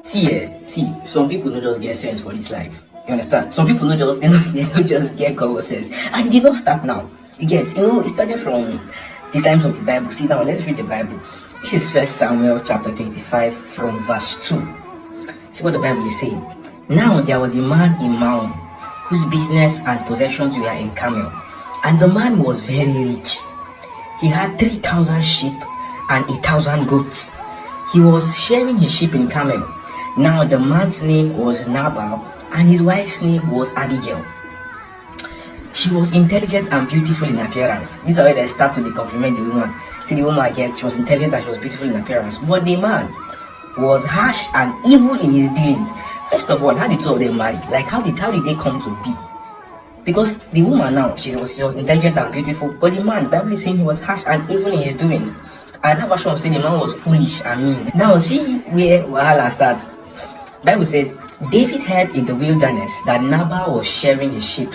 See, some people don't just get sense for this life. You understand? Some people they don't just get common sense. And it did not start now. You get, it started from the times of the Bible. See now, let's read the Bible. This is First Samuel chapter 25 from verse 2. See what the Bible is saying. Now there was a man in Maon whose business and possessions were in Carmel, and the man was very rich. He had 3,000 sheep and 1,000 goats. He was sharing his sheep in Carmel. Now the man's name was Nabal, and his wife's name was Abigail. She was intelligent and beautiful in appearance. This is where they start to compliment the woman. See, the woman again, she was intelligent and she was beautiful in appearance. But the man was harsh and evil in his dealings. First of all, how did two of them marry? Like, how did they come to be? Because the woman now, she was intelligent and beautiful, but the man, the Bible is saying he was harsh and evil in his doings. And that version of saying the man was foolish and mean. Now see where Wahala starts. Bible said, David heard in the wilderness that Nabal was sharing his sheep.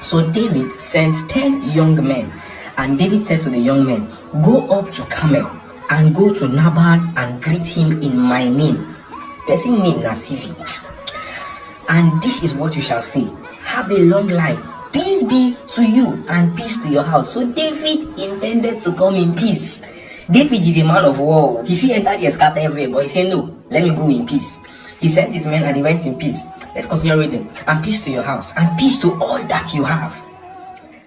So David sent 10 young men, and David said to the young men, go up to Carmel and go to Nabal and greet him in my name. Person name Nasivi. And this is what you shall say: have a long life, peace be to you and peace to your house. So David intended to come in peace. David is a man of war. If he entered the scatter everywhere, but he said no, let me go in peace. He sent his men and he went in peace. Let's continue reading. And peace to your house, and peace to all that you have.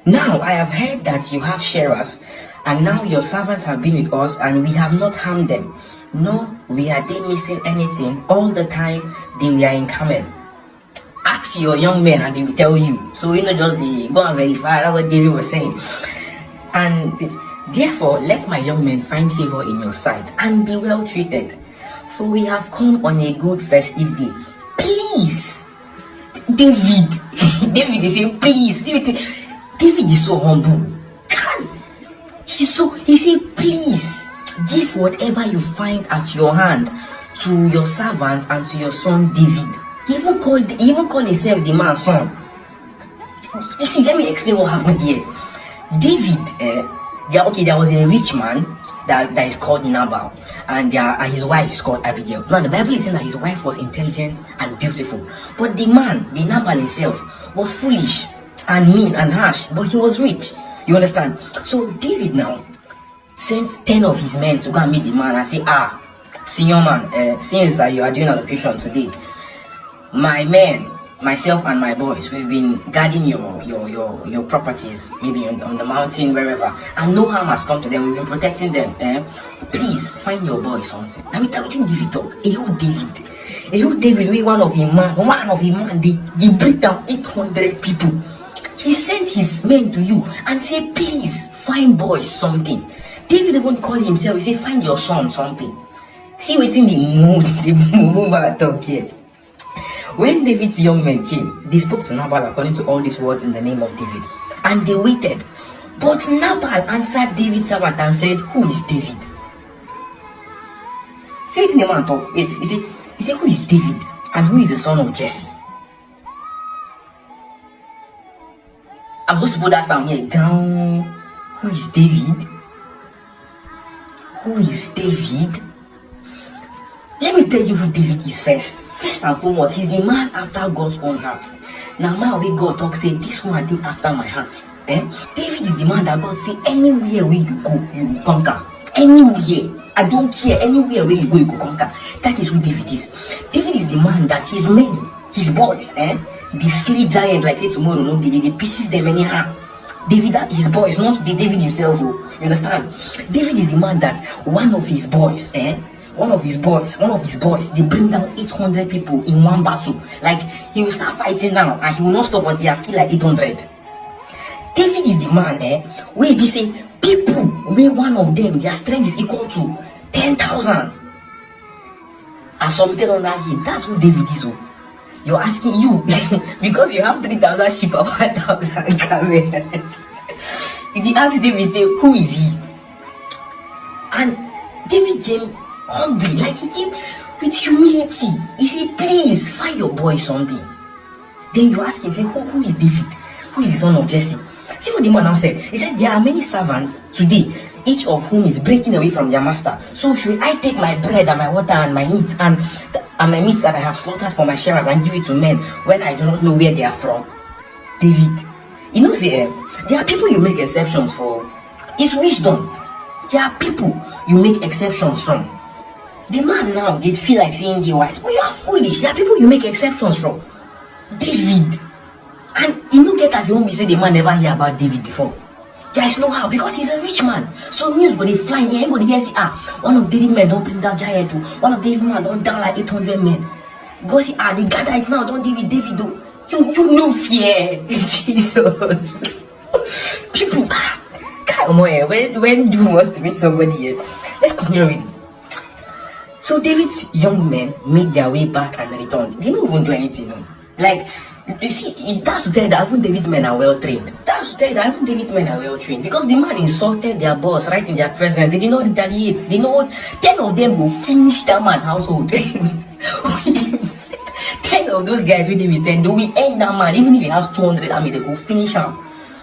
Now I have heard that you have sharers, and now your servants have been with us, and we have not harmed them, nor were they missing anything all the time they were in Carmel. Ask your young men and they will tell you. So just the go and verify. That's what David was saying. And therefore let my young men find favor in your sight and be well treated, for we have come on a good festive day. Please, David. David is saying please. David is so humble. He said please give whatever you find at your hand to your servants and to your son David. He even called himself the man's son. You see, let me explain what happened here. David, there was a rich man that is called Nabal, and his wife is called Abigail. Now the Bible is saying that his wife was intelligent and beautiful, but the Nabal himself, was foolish and mean and harsh, but he was rich. You understand? So David now sent 10 of his men to go and meet the man and say, senior man, since that you are doing allocation today, my men, myself and my boys, we've been guarding your properties, maybe on the mountain, wherever, and no harm has come to them. We've been protecting them. Please find your boy something. I mean, everything David talk. David, we one of him man, they break down 800 people. He sent his men to you and say, please find boys something. David even called himself. He said, find your son something. See what's in the mood I talk here. When David's young men came, they spoke to Nabal according to all these words in the name of David, and they waited. But Nabal answered David's servant and said, who is David? See what in the man talk. Wait, he said, who is David, and who is the son of Jesse? I'm supposed to put that sound here. Down. Who is David? Who is David? Let me tell you who David is first. First and foremost, he's the man after God's own heart. Now, my way God talk say, this one did after my heart. David is the man that God say, anywhere where you go, you will conquer. Anywhere. I don't care. Anywhere where you go, you will conquer. That is who David is. David is the man that his men, his boys, the slay giant, like say tomorrow, no, they pieces them anyhow. David, his boys, not the David himself. You understand? David is the man that one of his boys, they bring down 800 people in one battle. Like, he will start fighting now and he will not stop until he has killed like 800. David is the man, where he say people, where one of them, their strength is equal to 10,000. And something under him. That's who David is. You're asking you, because you have 3,000 sheep or 5,000 camels. If you ask David, say, who is he? And David came humbly, like he came with humility. He said, please find your boy something. Then you ask him, say, who is David? Who is the son of Jesse? See what the man now said. He said, there are many servants today, each of whom is breaking away from their master. So should I take my bread and my water and my meat and and my meats that I have slaughtered for my sharers and give it to men when I do not know where they are from? David, you know, say, there are people you make exceptions for. It's wisdom. There are people you make exceptions from. The man now, they feel like saying they're wise, but you are foolish. There are people you make exceptions from. David. And you know, get as you won't be say the man never hear about David before. There is no how, because he's a rich man. So news go they fly here, everybody hears one of David men don't bring that giant to, one of David men don't down like 800 men. Go see the guy that is now don't David do. You no fear. Jesus. People come on, when do wants to meet somebody here? Let's continue with it. So David's young men made their way back and returned. They don't even do anything. No? Like, you see, that's to tell you that even David's men are well trained. That's to tell you that even David's men are well trained. Because the man insulted their boss right in their presence. They did not retaliate. They know 10 of them will finish that man's household. 10 of those guys with David said, they will end that man. Even if he has 200 army, they will finish him.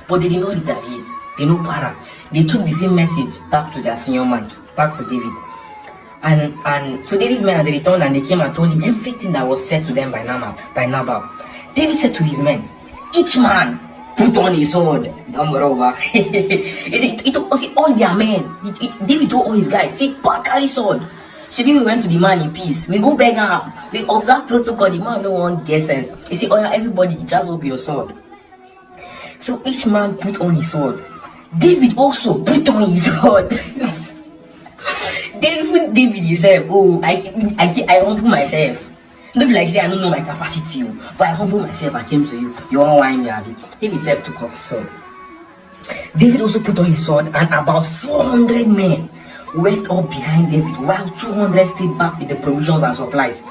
But they did not retaliate. They no para. They took the same message back to their senior man, back to David. And so David's men, they returned and they came and told him everything that was said to them by Nabal. David said to his men, each man put on his sword. Don't worry. It took all their men. David told all his guys, say, carry sword. Maybe we went to the man in peace. We go beg him. We observe protocol. The man no one get sense. He said, oh yeah, everybody just up your sword. So each man put on his sword. David also put on his sword. David himself, oh, I humble myself. Don't be like say I don't know my capacity, but I humble myself. I came to you. You want wine, me? David himself took up his sword. David also put on his sword, and about 400 men went up behind David, while 200 stayed back with the provisions and supplies.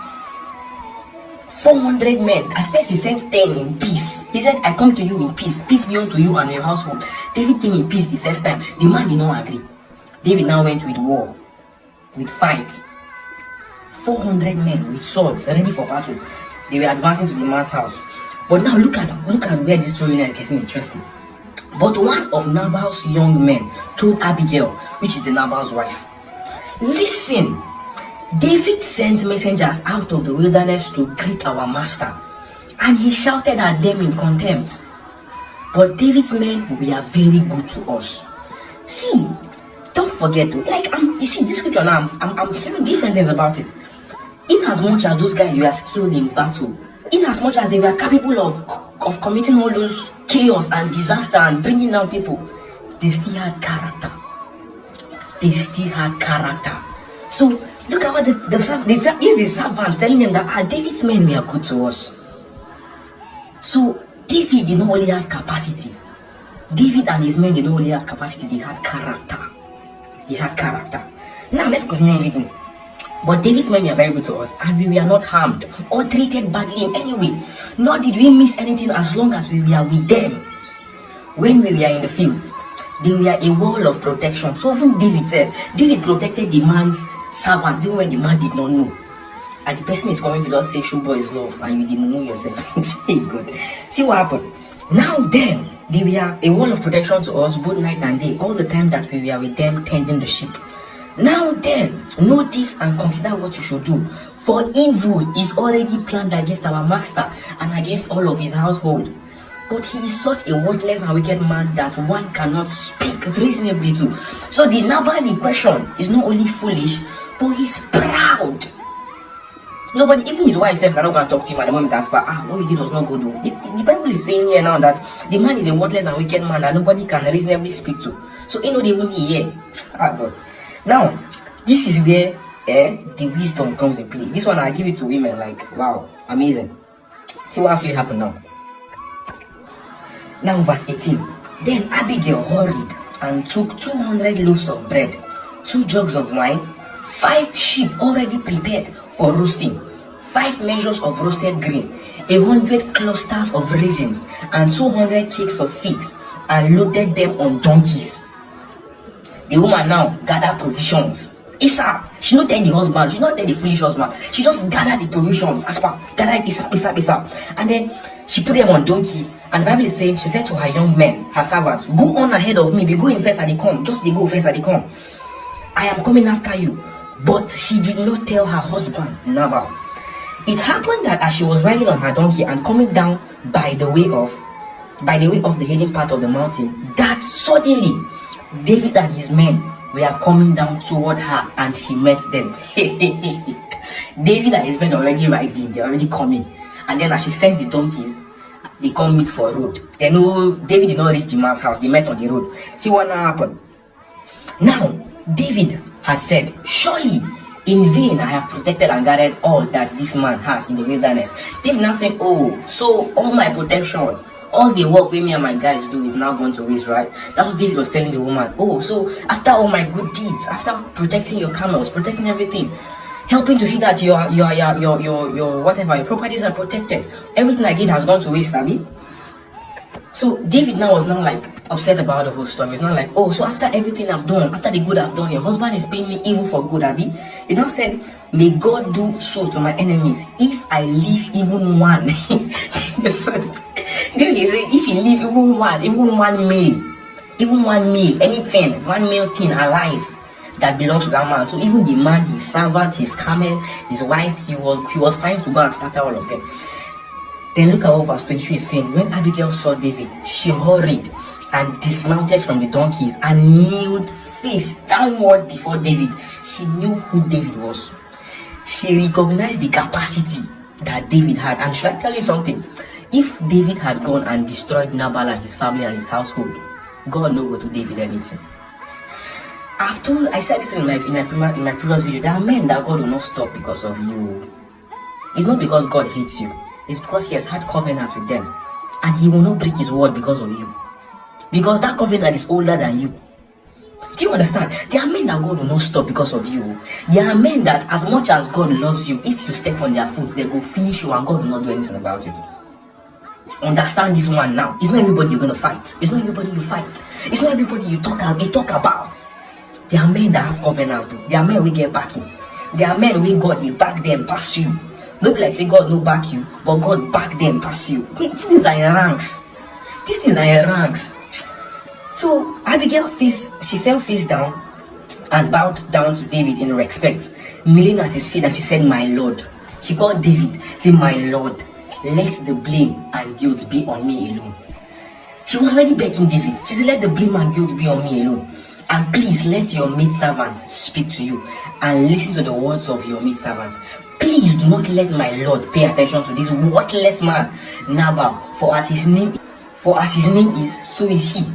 400 men. At first he sent 10 in peace. He said, I come to you in peace. Peace be unto you and your household. David came in peace the first time. The man did not agree. David now went with war, with fights. 400 men with swords ready for battle. They were advancing to the man's house. But now look at where this story is getting interesting. But one of Nabal's young men told Abigail, which is the Nabal's wife, listen, David sent messengers out of the wilderness to greet our master, and he shouted at them in contempt. But David's men were very good to us. See, don't forget, you see this scripture now, I'm hearing different things about it. In as much as those guys were skilled in battle, in as much as they were capable of committing all those chaos and disaster and bringing down people, they still had character. They still had character. So look at what the servants telling them that David's men were good to us. So David did not only have capacity. David and his men did not only have capacity, they had character. They had character. Now let's continue reading. But David's men were very good to us, and we were not harmed or treated badly in any way. Nor did we miss anything as long as we were with them. When we were in the fields, they were a wall of protection. So even David said, David protected the man's servant even when the man did not know. And the person is coming to just say, show boys love, and you didn't know yourself. Say good. See what happened. Now then, they were a wall of protection to us both night and day, all the time that we were with them tending the sheep. Now then, notice and consider what you should do, for evil is already planned against our master and against all of his household. But he is such a worthless and wicked man that one cannot speak reasonably to. So the Nabal in question is not only foolish, but he's proud. Nobody, even his wife said, cannot go and talk to him at the moment. But what he did was not good. The Bible is saying here now that the man is a worthless and wicked man that nobody can reasonably speak to. So he not even here. God. Now, this is where the wisdom comes in play. This one I give it to women, like, wow, amazing. See what actually happened now. Now verse 18. Then Abigail hurried and took 200 loaves of bread, 2 jugs of wine, 5 sheep already prepared for roasting, 5 measures of roasted grain, 100 clusters of raisins, and 200 cakes of figs, and loaded them on donkeys. The woman now gathered provisions. ASAP. She not tell the husband. She not tell the foolish husband. She just gathered the provisions. Gathered ASAP. And then she put them on donkey. And the Bible is saying, she said to her young men, her servants, go on ahead of me. They go in first and they come. Just they go first and they come. I am coming after you. But she did not tell her husband, Nabal. It happened that as she was riding on her donkey and coming down by the way of the hidden part of the mountain, that suddenly David and his men were coming down toward her and she met them. David and his men already riding, they're already coming. And then as she sends the donkeys, they come meet for a road. They know David did not reach the man's house, they met on the road. See what now happened? Now, David had said, surely in vain I have protected and guarded all that this man has in the wilderness. David now said, oh, so all my protection, all the work with me and my guys do is now going to waste, right? That's what David was telling the woman. Oh, so after all my good deeds, after protecting your camels, protecting everything, helping to see that your whatever, your properties are protected, everything I did has gone to waste, Abby. So David now was now like upset about the whole story. It's not like, oh, so after everything I've done, after the good I've done, your husband is paying me evil for good, Abby. He now said, may God do so to my enemies if I leave even one. David said, if you leave even one meal, anything, one meal thing alive that belongs to that man. So even the man, his servant, his camel, his wife, he was trying to go and scatter all of them. Then look at what verse 23 is saying. When Abigail saw David, she hurried and dismounted from the donkeys and kneeled face downward before David. She knew who David was. She recognized the capacity that David had. And should I tell you something? If David had gone and destroyed Nabal and his family and his household, God knows what to David anything. I said this in my previous video, there are men that God will not stop because of you. It's not because God hates you. It's because he has had covenant with them. And he will not break his word because of you. Because that covenant is older than you. Do you understand? There are men that God will not stop because of you. There are men that as much as God loves you, if you step on their foot, they go finish you and God will not do anything about it. Understand this one now. It's not everybody you're going to fight. It's not everybody you fight. It's not everybody you talk about. There are men that have covenant. There are men we get backing. There are men we God they back them past you. Don't be like say God no back you, but God back them past you. These things are in ranks. These things are in ranks. So Abigail fell face down and bowed down to David in respect, kneeling at his feet, and she said, my Lord. She called David, say, my Lord, let the blame and guilt be on me alone. She was already begging David. She said, let the blame and guilt be on me alone. And please let your maidservant speak to you and listen to the words of your maidservant. Please do not let my Lord pay attention to this worthless man, Nabal, for as his name is, so is he.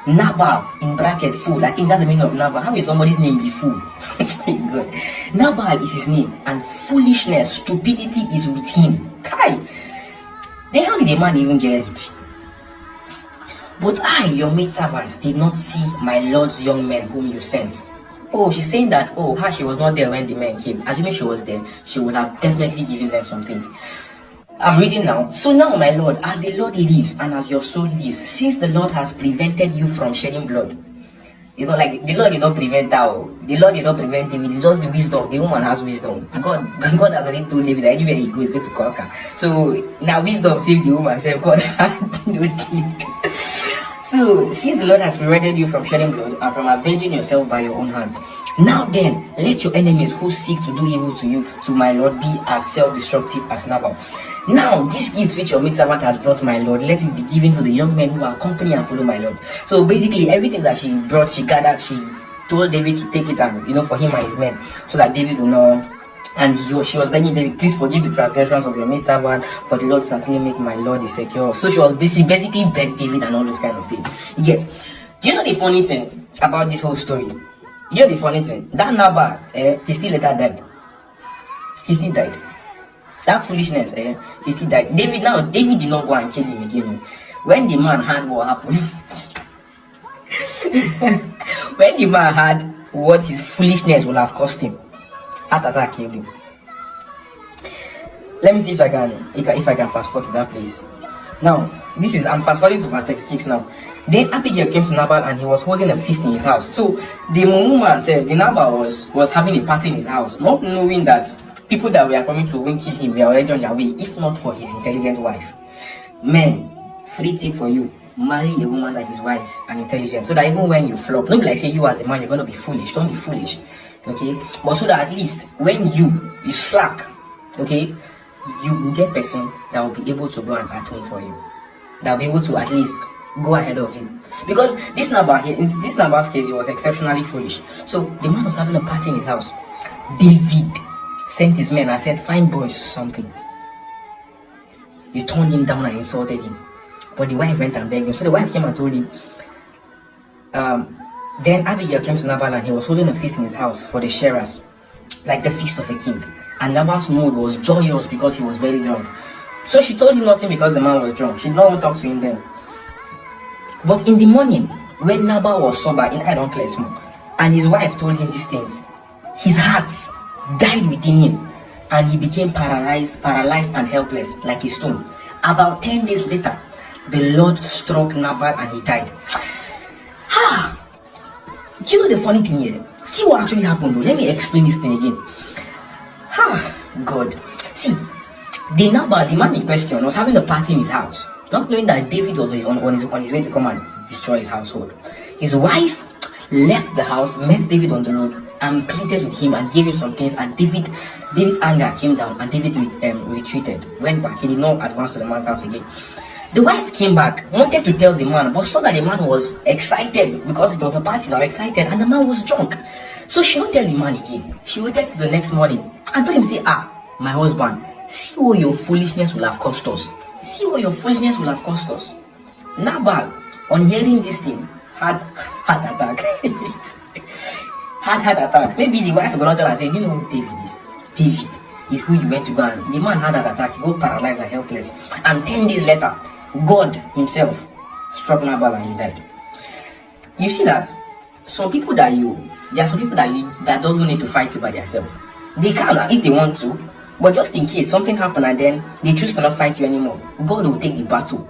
Nabal, in bracket, fool. I think that's the meaning of Nabal. How is somebody's name be fool? It's very good. Nabal is his name, and foolishness, stupidity is with him. Kai! Then how did the man even get rich? But I, your maidservant, did not see my Lord's young men whom you sent. Oh, she's saying that, she was not there when the men came. Assuming she was there, she would have definitely given them some things. I'm reading now. So now, my Lord, as the Lord lives and as your soul lives, since the Lord has prevented you from shedding blood. It's not like the Lord did not prevent her. The Lord did not prevent David. It's just the wisdom. The woman has wisdom. God has already told David that anywhere he goes, he's going to conquer. So now wisdom saved the woman. So God had no deal. So since the Lord has prevented you from shedding blood and from avenging yourself by your own hand, now then, let your enemies who seek to do evil to you, to my Lord, be as self-destructive as Nabal. Now, this gift which your maidservant has brought, my Lord, let it be given to the young men who accompany and follow my Lord. So basically, everything that she brought, she gathered, she told David to take it and, for him and his men, so that David will know. And she was begging David, please forgive the transgressions of your maidservant, for the Lord will certainly make my Lord secure. So she basically begged David and all those kind of things. Yes. Do you know the funny thing about this whole story? You know the funny thing? That Nabal, he still later died. He still died. That foolishness, he still died. David did not go and kill him again. When the man had what happened, when the man had what his foolishness will have cost him, heart attack killed him. Let me see if I can fast forward to that place. Now, I'm fast forwarding to verse 36 now. Then Abigail came to Nabal and he was holding a feast in his house. So the woman said, the Nabal was having a party in his house, not knowing that people that were coming to kill him were already on their way, if not for his intelligent wife. Men, free tip for you. Marry a woman that is wise and intelligent, so that even when you flop, not like say you as a man, you're going to be foolish. Don't be foolish. Okay? But so that at least when you slack, Okay, you will get person that will be able to go and atone for you, that will be able to at least go ahead of him. Because this number in this number's case, he was exceptionally foolish. So the man was having a party in his house. David sent his men and said, "Find boys something." You turned him down and insulted him. But the wife went and begged him. So the wife came and told him. Then Abigail came to Nabal and he was holding a feast in his house for the sharers, like the feast of a king. And Nabal's mood was joyous because he was very drunk. So she told him nothing because the man was drunk. She did not want to talk to him then. But in the morning, when Nabal was sober in I don't clear smoke, and his wife told him these things, his heart died within him, and he became paralyzed and helpless like a stone. About 10 days later, the Lord struck Nabal and he died. Do you know the funny thing here? See what actually happened though. Let me explain this thing again. God. See, the Nabal, the man in question, was having a party in his house, not knowing that David was on his way to come and destroy his household. His wife left the house, met David on the road, and pleaded with him and gave him some things, and David's anger came down and David retreated, went back. He did not advance to the man's house again. The wife came back, wanted to tell the man, but saw that the man was excited because it was a party, now excited, and the man was drunk. So she won't tell the man again. She waited till the next morning and told him, say, my husband, see what your foolishness will have cost us. See what your foolishness will have cost us. Nabal, on hearing this thing, had heart attack. Heart attack. Maybe the wife got out and said, you know who David is? David is who you went to go and the man had an attack. He got paralyzed and helpless. And 10 days later, God himself struck Nabal and he died. You see that? There are some people that don't need to fight you by themselves. They can if they want to, but just in case something happened and then they choose to not fight you anymore, God will take the battle.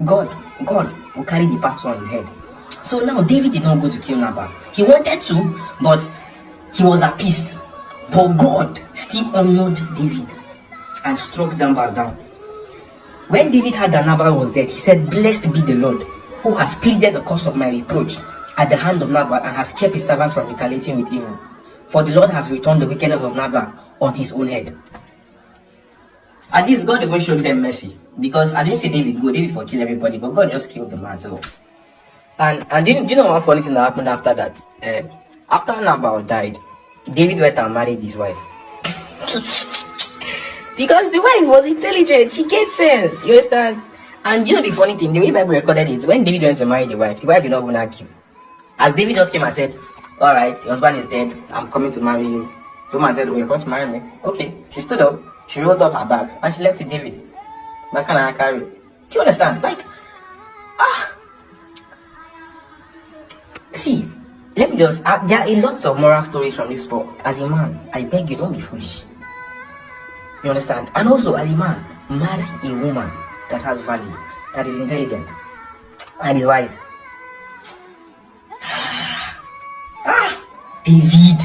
God will carry the battle on his head. So now David did not go to kill Nabal. He wanted to, but he was appeased. But God still honored David and struck Nabal down. When David heard that Nabal was dead, he said, "Blessed be the Lord, who has pleaded the cause of my reproach at the hand of Nabal and has kept his servant from retaliating with evil. For the Lord has returned the wickedness of Nabal on his own head." At least God even showed them mercy, because I didn't say David for kill everybody, but God just killed the man. So, and do you know one funny thing that happened after that? After Nabal died, David went and married his wife. Because the wife was intelligent, she gets sense, you understand? And you know the funny thing, the way Bible recorded it, when David went to marry the wife did not even argue. As David just came and said, "Alright, your husband is dead, I'm coming to marry you." The woman said, "Oh, you're going to marry me?" Okay. She stood up, she rolled up her bags, and she left with David. That kind of carry. Do you understand? Like, see, let me just, there are a lot of moral stories from this book. As a man, I beg you, don't be foolish. You understand? And also, as a man, marry a woman that has value, that is intelligent, and is wise. David.